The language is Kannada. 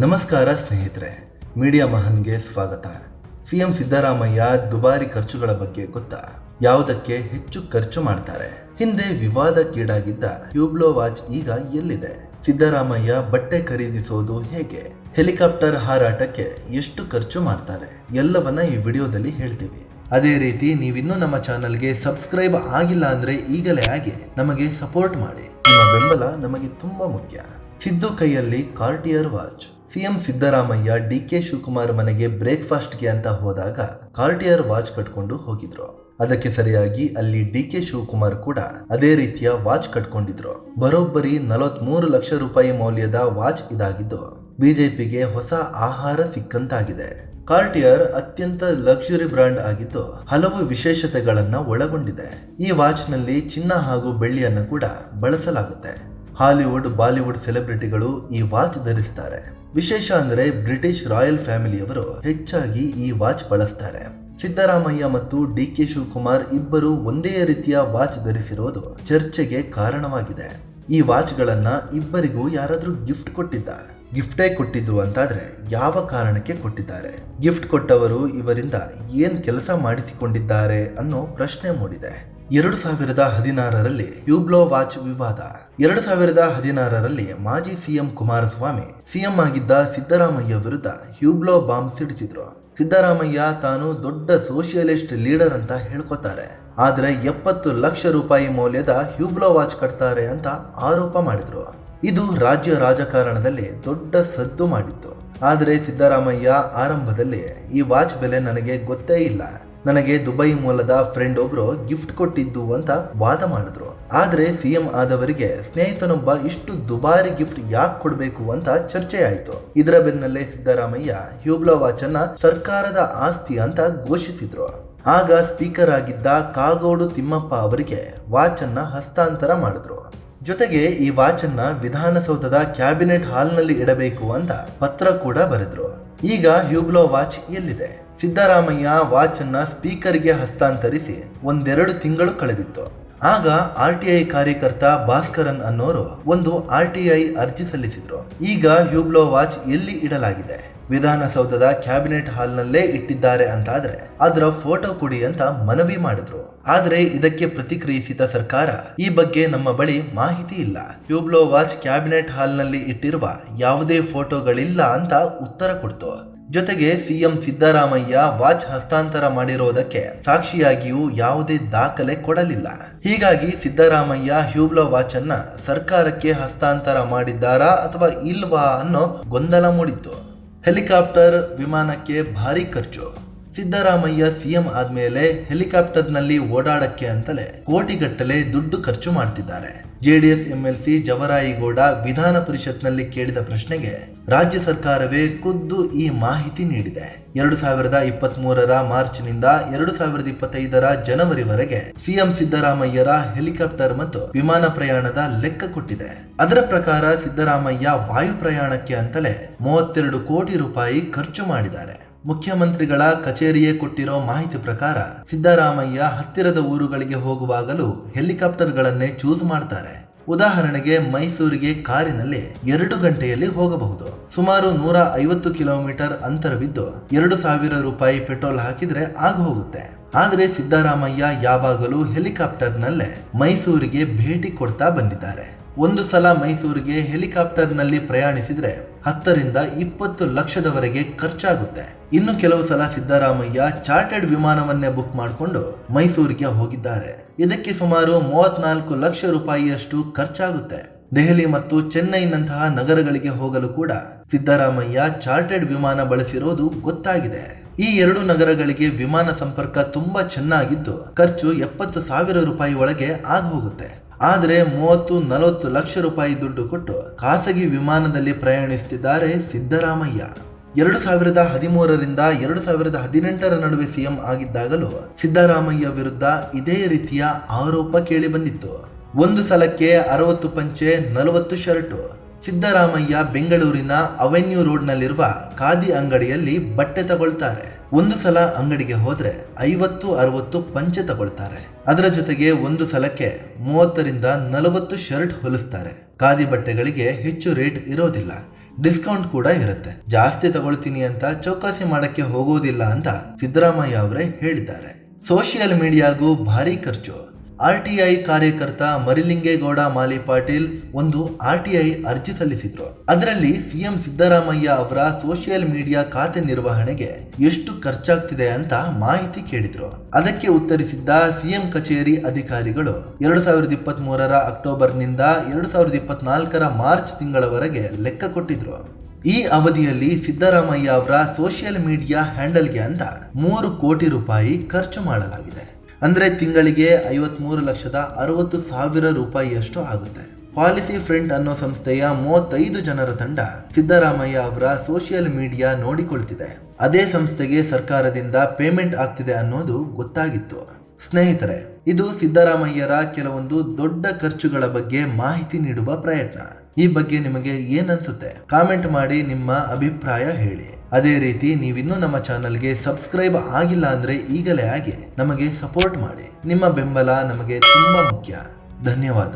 ನಮಸ್ಕಾರ ಸ್ನೇಹಿತರೆ, ಮೀಡಿಯಾ ಮಹನ್ಗೆ ಸ್ವಾಗತ. ಸಿಎಂ ಸಿದ್ದರಾಮಯ್ಯ ದುಬಾರಿ ಖರ್ಚುಗಳ ಬಗ್ಗೆ ಗೊತ್ತಾ? ಯಾವುದಕ್ಕೆ ಹೆಚ್ಚು ಖರ್ಚು ಮಾಡ್ತಾರೆ? ಹಿಂದೆ ವಿವಾದಕ್ಕೀಡಾಗಿದ್ದ ಹ್ಯೂಬ್ಲೋ ವಾಚ್ ಈಗ ಎಲ್ಲಿದೆ? ಸಿದ್ದರಾಮಯ್ಯ ಬಟ್ಟೆ ಖರೀದಿಸೋದು ಹೇಗೆ? ಹೆಲಿಕಾಪ್ಟರ್ ಹಾರಾಟಕ್ಕೆ ಎಷ್ಟು ಖರ್ಚು ಮಾಡ್ತಾರೆ? ಎಲ್ಲವನ್ನ ಈ ವಿಡಿಯೋದಲ್ಲಿ ಹೇಳ್ತೀವಿ. ಅದೇ ರೀತಿ ನೀವಿನ್ನೂ ನಮ್ಮ ಚಾನಲ್ಗೆ ಸಬ್ಸ್ಕ್ರೈಬ್ ಆಗಿಲ್ಲ ಅಂದ್ರೆ ಈಗಲೇ ಆಗಿ ನಮಗೆ ಸಪೋರ್ಟ್ ಮಾಡಿ. ನಿಮ್ಮ ಬೆಂಬಲ ನಮಗೆ ತುಂಬಾ ಮುಖ್ಯ. ಸಿದ್ದು ಕೈಯಲ್ಲಿ Cartier watch. CM Siddaramaiah DK Shivakumar ಮನೆಗೆ ಬ್ರೇಕ್ಫಾಸ್ಟ್ಗೆ ಅಂತ ಹೋದಾಗ ಕಾರ್ಟಿಯರ್ ವಾಚ್ ಕಟ್ಕೊಂಡು ಹೋಗಿದ್ರು. ಅದಕ್ಕೆ ಸರಿಯಾಗಿ ಅಲ್ಲಿ ಡಿಕೆ ಶಿವಕುಮಾರ್ ಕೂಡ ಅದೇ ರೀತಿಯ ವಾಚ್ ಕಟ್ಕೊಂಡಿದ್ರು. ಬರೋಬ್ಬರಿ 43 ಲಕ್ಷ ರೂಪಾಯಿ ಮೌಲ್ಯದ ವಾಚ್ ಇದಾಗಿದ್ದು ಬಿಜೆಪಿಗೆ ಹೊಸ ಆಹಾರ ಸಿಕ್ಕಂತಾಗಿದೆ. ಕಾರ್ಟಿಯರ್ ಅತ್ಯಂತ ಲಕ್ಸುರಿ ಬ್ರಾಂಡ್ ಆಗಿದ್ದು ಹಲವು ವಿಶೇಷತೆಗಳನ್ನ ಒಳಗೊಂಡಿದೆ. ಈ ವಾಚ್ ನಲ್ಲಿ ಚಿನ್ನ ಹಾಗೂ ಬೆಳ್ಳಿಯನ್ನು ಕೂಡ ಬಳಸಲಾಗುತ್ತೆ. ಹಾಲಿವುಡ್, ಬಾಲಿವುಡ್ ಸೆಲೆಬ್ರಿಟಿಗಳು ಈ ವಾಚ್ ಧರಿಸ್ತಾರೆ. ವಿಶೇಷ ಅಂದ್ರೆ ಬ್ರಿಟಿಷ್ ರಾಯಲ್ ಫ್ಯಾಮಿಲಿಯವರು ಹೆಚ್ಚಾಗಿ ಈ ವಾಚ್ ಬಳಸ್ತಾರೆ. ಸಿದ್ದರಾಮಯ್ಯ ಮತ್ತು ಡಿಕೆ ಶಿವಕುಮಾರ್ ಇಬ್ಬರು ಒಂದೇ ರೀತಿಯ ವಾಚ್ ಧರಿಸಿರೋದು ಚರ್ಚೆಗೆ ಕಾರಣವಾಗಿದೆ. ಈ ವಾಚ್ಗಳನ್ನ ಇಬ್ಬರಿಗೂ ಯಾರಾದ್ರೂ ಗಿಫ್ಟೇ ಕೊಟ್ಟಿದ್ದು ಅಂತಾದ್ರೆ ಯಾವ ಕಾರಣಕ್ಕೆ ಕೊಟ್ಟಿದ್ದಾರೆ? ಗಿಫ್ಟ್ ಕೊಟ್ಟವರು ಇವರಿಂದ ಏನ್ ಕೆಲಸ ಮಾಡಿಸಿಕೊಂಡಿದ್ದಾರೆ ಅನ್ನೋ ಪ್ರಶ್ನೆ ಮೂಡಿದೆ. 2016ರಲ್ಲಿ ಹ್ಯೂಬ್ಲೋ ವಾಚ್ ವಿವಾದ. 2016ರಲ್ಲಿ ಮಾಜಿ ಸಿಎಂ ಕುಮಾರಸ್ವಾಮಿ ಸಿಎಂ ಆಗಿದ್ದ ಸಿದ್ದರಾಮಯ್ಯ ವಿರುದ್ಧ ಹ್ಯೂಬ್ಲೋ ಬಾಂಬ್ ಸಿಡಿಸಿದ್ರು. ಸಿದ್ದರಾಮಯ್ಯ ತಾನು ದೊಡ್ಡ ಸೋಷಿಯಲಿಸ್ಟ್ ಲೀಡರ್ ಅಂತ ಹೇಳ್ಕೊತಾರೆ, ಆದ್ರೆ 70 ಲಕ್ಷ ರೂಪಾಯಿ ಮೌಲ್ಯದ ಹ್ಯೂಬ್ಲೋ ವಾಚ್ ಕಟ್ತಾರೆ ಅಂತ ಆರೋಪ ಮಾಡಿದ್ರು. ಇದು ರಾಜ್ಯ ರಾಜಕಾರಣದಲ್ಲಿ ದೊಡ್ಡ ಸದ್ದು ಮಾಡಿತ್ತು. ಆದರೆ ಸಿದ್ದರಾಮಯ್ಯ ಆರಂಭದಲ್ಲಿ ಈ ವಾಚ್ ಬೆಲೆ ನನಗೆ ಗೊತ್ತೇ ಇಲ್ಲ, ನನಗೆ ದುಬೈ ಮೂಲದ ಫ್ರೆಂಡ್ ಒಬ್ರು ಗಿಫ್ಟ್ ಕೊಟ್ಟಿದ್ದು ಅಂತ ವಾದ ಮಾಡಿದ್ರು. ಆದ್ರೆ ಸಿಎಂ ಆದವರಿಗೆ ಸ್ನೇಹಿತನೊಬ್ಬ ಇಷ್ಟು ದುಬಾರಿ ಗಿಫ್ಟ್ ಯಾಕೆ ಕೊಡಬೇಕು ಅಂತ ಚರ್ಚೆ ಆಯ್ತು. ಇದರ ಬೆನ್ನಲ್ಲೇ ಸಿದ್ದರಾಮಯ್ಯ ಹ್ಯೂಬ್ಲೋ ವಾಚ್ ಅನ್ನ ಸರ್ಕಾರದ ಆಸ್ತಿ ಅಂತ ಘೋಷಿಸಿದ್ರು. ಆಗ ಸ್ಪೀಕರ್ ಆಗಿದ್ದ ಕಾಗೋಡು ತಿಮ್ಮಪ್ಪ ಅವರಿಗೆ ವಾಚ್ ಅನ್ನ ಹಸ್ತಾಂತರ ಮಾಡಿದ್ರು. ಜೊತೆಗೆ ಈ ವಾಚ್ ಅನ್ನ ವಿಧಾನಸೌಧದ ಕ್ಯಾಬಿನೆಟ್ ಹಾಲ್ನಲ್ಲಿ ಇಡಬೇಕು ಅಂತ ಪತ್ರ ಕೂಡ ಬರೆದ್ರು. ಈಗ ಹ್ಯೂಬ್ಲೋ ವಾಚ್ ಎಲ್ಲಿದೆ? ಸಿದ್ದರಾಮಯ್ಯ ವಾಚ್ ಅನ್ನ ಸ್ಪೀಕರ್ಗೆ ಹಸ್ತಾಂತರಿಸಿ 1-2 ತಿಂಗಳು ಕಳೆದಿತ್ತು. ಆಗ RTI ಕಾರ್ಯಕರ್ತ ಭಾಸ್ಕರನ್ ಅನ್ನೋರು ಒಂದು RTI ಅರ್ಜಿ ಸಲ್ಲಿಸಿದ್ರು. ಈಗ ಹ್ಯೂಬ್ಲೋ ವಾಚ್ ಎಲ್ಲಿ ಇಡಲಾಗಿದೆ? ವಿಧಾನಸೌಧದ ಕ್ಯಾಬಿನೆಟ್ ಹಾಲ್ನಲ್ಲೇ ಇಟ್ಟಿದ್ದಾರೆ ಅಂತಾದ್ರೆ ಅದರ ಫೋಟೋ ಕೊಡಿ ಅಂತ ಮನವಿ ಮಾಡಿದ್ರು. ಆದ್ರೆ ಇದಕ್ಕೆ ಪ್ರತಿಕ್ರಿಯಿಸಿದ ಸರ್ಕಾರ, ಈ ಬಗ್ಗೆ ನಮ್ಮ ಬಳಿ ಮಾಹಿತಿ ಇಲ್ಲ, ಹ್ಯೂಬ್ಲೋ ವಾಚ್ ಕ್ಯಾಬಿನೆಟ್ ಹಾಲ್ನಲ್ಲಿ ಇಟ್ಟಿರುವ ಯಾವುದೇ ಫೋಟೋಗಳಿಲ್ಲ ಅಂತ ಉತ್ತರ ಕೊಡ್ತು. ಜೊತೆಗೆ ಸಿಎಂ ಸಿದ್ದರಾಮಯ್ಯ ವಾಚ್ ಹಸ್ತಾಂತರ ಮಾಡಿರೋದಕ್ಕೆ ಸಾಕ್ಷಿಯಾಗಿಯೂ ಯಾವುದೇ ದಾಖಲೆ ಕೊಡಲಿಲ್ಲ. ಹೀಗಾಗಿ ಸಿದ್ದರಾಮಯ್ಯ ಹ್ಯೂಬ್ಲೋ ವಾಚ್ ಅನ್ನ ಸರ್ಕಾರಕ್ಕೆ ಹಸ್ತಾಂತರ ಮಾಡಿದ್ದಾರಾ ಅಥವಾ ಇಲ್ವಾ ಅನ್ನೋ ಗೊಂದಲ ಮೂಡಿತ್ತು. ಹೆಲಿಕಾಪ್ಟರ್, ವಿಮಾನಕ್ಕೆ ಭಾರಿ ಖರ್ಚು. ಸಿದ್ದರಾಮಯ್ಯ ಸಿಎಂ ಆದ್ಮೇಲೆ ಹೆಲಿಕಾಪ್ಟರ್ನಲ್ಲಿ ಓಡಾಡಕ್ಕೆ ಅಂತಲೇ ಕೋಟಿಗಟ್ಟಲೆ ದುಡ್ಡು ಖರ್ಚು ಮಾಡ್ತಿದ್ದಾರೆ. JDS MLC ಜವರಾಯಿಗೌಡ ವಿಧಾನ ಪರಿಷತ್ನಲ್ಲಿ ಕೇಳಿದ ಪ್ರಶ್ನೆಗೆ ರಾಜ್ಯ ಸರ್ಕಾರವೇ ಖುದ್ದು ಈ ಮಾಹಿತಿ ನೀಡಿದೆ. 2023ರ ಮಾರ್ಚ್ನಿಂದ 2025ರ ಜನವರಿವರೆಗೆ ಸಿಎಂ ಸಿದ್ದರಾಮಯ್ಯರ ಹೆಲಿಕಾಪ್ಟರ್ ಮತ್ತು ವಿಮಾನ ಪ್ರಯಾಣದ ಲೆಕ್ಕ ಕೊಟ್ಟಿದೆ. ಅದರ ಪ್ರಕಾರ ಸಿದ್ದರಾಮಯ್ಯ ವಾಯು ಪ್ರಯಾಣಕ್ಕೆ ಅಂತಲೇ 32 ಕೋಟಿ ರೂಪಾಯಿ ಖರ್ಚು ಮಾಡಿದ್ದಾರೆ. ಮುಖ್ಯಮಂತ್ರಿಗಳ ಕಚೇರಿಯೇ ಕೊಟ್ಟಿರೋ ಮಾಹಿತಿ ಪ್ರಕಾರ ಸಿದ್ದರಾಮಯ್ಯ ಹತ್ತಿರದ ಊರುಗಳಿಗೆ ಹೋಗುವಾಗಲೂ ಹೆಲಿಕಾಪ್ಟರ್ಗಳನ್ನೇ ಚೂಸ್ ಮಾಡ್ತಾರೆ. ಉದಾಹರಣೆಗೆ ಮೈಸೂರಿಗೆ ಕಾರಿನಲ್ಲಿ 2 ಗಂಟೆಯಲ್ಲಿ ಹೋಗಬಹುದು. ಸುಮಾರು 150 ಕಿಲೋಮೀಟರ್ ಅಂತರವಿದ್ದು 2,000 ರೂಪಾಯಿ ಪೆಟ್ರೋಲ್ ಹಾಕಿದ್ರೆ ಆಗ ಹೋಗುತ್ತೆ. ಆದ್ರೆ ಸಿದ್ದರಾಮಯ್ಯ ಯಾವಾಗಲೂ ಹೆಲಿಕಾಪ್ಟರ್ನಲ್ಲೇ ಮೈಸೂರಿಗೆ ಭೇಟಿ ಕೊಡ್ತಾ ಬಂದಿದ್ದಾರೆ. ಒಂದು ಸಲ ಮೈಸೂರಿಗೆ ಹೆಲಿಕಾಪ್ಟರ್ನಲ್ಲಿ ಪ್ರಯಾಣಿಸಿದ್ರೆ 10ರಿಂದ 20 ಲಕ್ಷದವರೆಗೆ ಖರ್ಚಾಗುತ್ತೆ. ಇನ್ನು ಕೆಲವು ಸಲ ಸಿದ್ದರಾಮಯ್ಯ ಚಾರ್ಟರ್ಡ್ ವಿಮಾನವನ್ನೇ ಬುಕ್ ಮಾಡಿಕೊಂಡು ಮೈಸೂರಿಗೆ ಹೋಗಿದ್ದಾರೆ. ಇದಕ್ಕೆ ಸುಮಾರು 34 ಲಕ್ಷ ರೂಪಾಯಿಯಷ್ಟು ಖರ್ಚಾಗುತ್ತೆ. ದೆಹಲಿ ಮತ್ತು ಚೆನ್ನೈನಂತಹ ನಗರಗಳಿಗೆ ಹೋಗಲು ಕೂಡ ಸಿದ್ದರಾಮಯ್ಯ ಚಾರ್ಟರ್ಡ್ ವಿಮಾನ ಬಳಸಿರೋದು ಗೊತ್ತಾಗಿದೆ. ಈ 2 ನಗರಗಳಿಗೆ ವಿಮಾನ ಸಂಪರ್ಕ ತುಂಬಾ ಚೆನ್ನಾಗಿದ್ದು ಖರ್ಚು 70,000 ರೂಪಾಯಿ ಒಳಗೆ ಆಗ ಹೋಗುತ್ತೆ. ಆದರೆ 30-40 ಲಕ್ಷ ರೂಪಾಯಿ ದುಡ್ಡು ಕೊಟ್ಟು ಖಾಸಗಿ ವಿಮಾನದಲ್ಲಿ ಪ್ರಯಾಣಿಸುತ್ತಿದ್ದಾರೆ ಸಿದ್ದರಾಮಯ್ಯ. 2013ರಿಂದ 2018ರ ನಡುವೆ ಸಿಎಂ ಆಗಿದ್ದಾಗಲೂ ಸಿದ್ದರಾಮಯ್ಯ ವಿರುದ್ಧ ಇದೇ ರೀತಿಯ ಆರೋಪ ಕೇಳಿ ಬಂದಿತ್ತು. ಒಂದು ಸಲಕ್ಕೆ 60 ಪಂಚೆ, 40 ಶರ್ಟು. ಸಿದ್ದರಾಮಯ್ಯ ಬೆಂಗಳೂರಿನ ಅವೆನ್ಯೂ ರೋಡ್ನಲ್ಲಿರುವ ಖಾದಿ ಅಂಗಡಿಯಲ್ಲಿ ಬಟ್ಟೆ ತಗೊಳ್ತಾರೆ. ಒಂದು ಸಲ ಅಂಗಡಿಗೆ ಹೋದ್ರೆ 50-60 ಪಂಚೆ ತಗೊಳ್ತಾರೆ. ಅದರ ಜೊತೆಗೆ ಒಂದು ಸಲಕ್ಕೆ 30ರಿಂದ 40 ಶರ್ಟ್ ಹೊಲಿಸ್ತಾರೆ. ಖಾದಿ ಬಟ್ಟೆಗಳಿಗೆ ಹೆಚ್ಚು ರೇಟ್ ಇರೋದಿಲ್ಲ. ಡಿಸ್ಕೌಂಟ್ ಕೂಡ ಇರುತ್ತೆ. ಜಾಸ್ತಿ ತಗೊಳ್ತೀನಿ ಅಂತ ಚೌಕಾಸಿ ಮಾಡಕ್ಕೆ ಹೋಗೋದಿಲ್ಲ ಅಂತ ಸಿದ್ದರಾಮಯ್ಯ ಅವರೇ ಹೇಳಿದ್ದಾರೆ. ಸೋಷಿಯಲ್ ಮೀಡಿಯಾಗೂ ಭಾರಿ ಖರ್ಚು. RTI ಕಾರ್ಯಕರ್ತ ಮರಿಲಿಂಗೇಗೌಡ ಮಾಲಿ ಪಾಟೀಲ್ ಒಂದು RTI ಅರ್ಜಿ ಸಲ್ಲಿಸಿದ್ರು. ಅದರಲ್ಲಿ ಸಿಎಂ ಸಿದ್ದರಾಮಯ್ಯ ಅವರ ಸೋಷಿಯಲ್ ಮೀಡಿಯಾ ಖಾತೆ ನಿರ್ವಹಣೆಗೆ ಎಷ್ಟು ಖರ್ಚಾಗ್ತಿದೆ ಅಂತ ಮಾಹಿತಿ ಕೇಳಿದ್ರು. ಅದಕ್ಕೆ ಉತ್ತರಿಸಿದ್ದ ಸಿಎಂ ಕಚೇರಿ ಅಧಿಕಾರಿಗಳು 2023ರ ಅಕ್ಟೋಬರ್ನಿಂದ 2024ರ ಮಾರ್ಚ್ ತಿಂಗಳವರೆಗೆ ಲೆಕ್ಕ ಕೊಟ್ಟಿದ್ರು. ಈ ಅವಧಿಯಲ್ಲಿ ಸಿದ್ದರಾಮಯ್ಯ ಅವರ ಸೋಷಿಯಲ್ ಮೀಡಿಯಾ ಹ್ಯಾಂಡಲ್ಗೆ ಅಂತ 3 ಕೋಟಿ ರೂಪಾಯಿ ಖರ್ಚು ಮಾಡಲಾಗಿದೆ. ಅಂದ್ರೆ ತಿಂಗಳಿಗೆ 53,60,000 ರೂಪಾಯಿಯಷ್ಟು ಆಗುತ್ತೆ. ಪಾಲಿಸಿ ಫ್ರಂಟ್ ಅನ್ನೋ ಸಂಸ್ಥೆಯ 35 ಜನರ ತಂಡ ಸಿದ್ದರಾಮಯ್ಯ ಅವರ ಸೋಷಿಯಲ್ ಮೀಡಿಯಾ ನೋಡಿಕೊಳ್ತಿದೆ. ಅದೇ ಸಂಸ್ಥೆಗೆ ಸರ್ಕಾರದಿಂದ ಪೇಮೆಂಟ್ ಆಗ್ತಿದೆ ಅನ್ನೋದು ಗೊತ್ತಾಗಿತ್ತು. ಸ್ನೇಹಿತರೆ, ಇದು ಸಿದ್ದರಾಮಯ್ಯರ ಕೆಲವೊಂದು ದೊಡ್ಡ ಖರ್ಚುಗಳ ಬಗ್ಗೆ ಮಾಹಿತಿ ನೀಡುವ ಪ್ರಯತ್ನ. ಈ ಬಗ್ಗೆ ನಿಮಗೆ ಏನನ್ಸುತ್ತೆ? ಕಾಮೆಂಟ್ ಮಾಡಿ ನಿಮ್ಮ ಅಭಿಪ್ರಾಯ ಹೇಳಿ. ಅದೇ ರೀತಿ ನೀವಿನ್ನೂ ನಮ್ಮ ಚಾನಲ್ಗೆ ಸಬ್ಸ್ಕ್ರೈಬ್ ಆಗಿಲ್ಲ ಅಂದ್ರೆ ಈಗಲೇ ಆಗಿ ನಮಗೆ ಸಪೋರ್ಟ್ ಮಾಡಿ. ನಿಮ್ಮ ಬೆಂಬಲ ನಮಗೆ ತುಂಬಾ ಮುಖ್ಯ. ಧನ್ಯವಾದ.